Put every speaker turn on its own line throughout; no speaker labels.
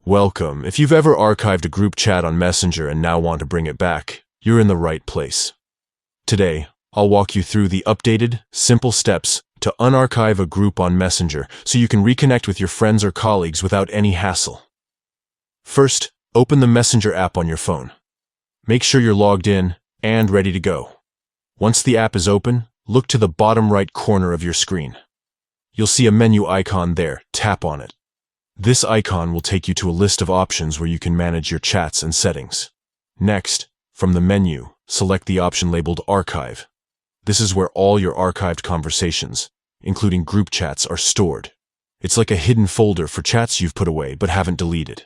Welcome. If you've ever archived a group chat on Messenger and now want to bring it back, you're in the right place. Today, I'll walk you through the updated, simple steps to unarchive a group on Messenger so you can reconnect with your friends or colleagues without any hassle. First, open the Messenger app on your phone. Make sure you're logged in and ready to go. Once the app is open, look to the bottom right corner of your screen. You'll see a menu icon there. Tap on it. This icon will take you to a list of options where you can manage your chats and settings. Next, from the menu, select the option labeled Archive. This is where all your archived conversations, including group chats, are stored. It's like a hidden folder for chats you've put away but haven't deleted.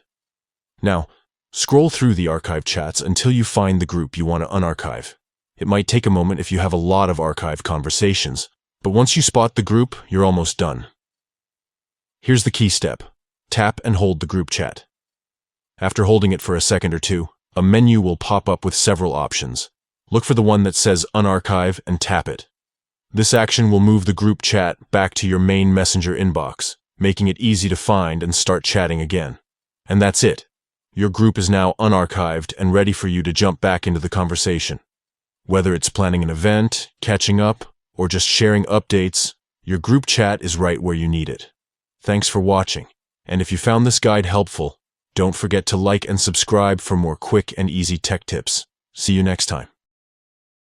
Now, scroll through the archived chats until you find the group you want to unarchive. It might take a moment if you have a lot of archived conversations, but once you spot the group, you're almost done. Here's the key step. Tap and hold the group chat. After holding it for a second or two, a menu will pop up with several options. Look for the one that says Unarchive and tap it. This action will move the group chat back to your main Messenger inbox, making it easy to find and start chatting again. And that's it. Your group is now unarchived and ready for you to jump back into the conversation. Whether it's planning an event, catching up, or just sharing updates, your group chat is right where you need it. Thanks for watching. And if you found this guide helpful, don't forget to like and subscribe for more quick and easy tech tips. See you next time.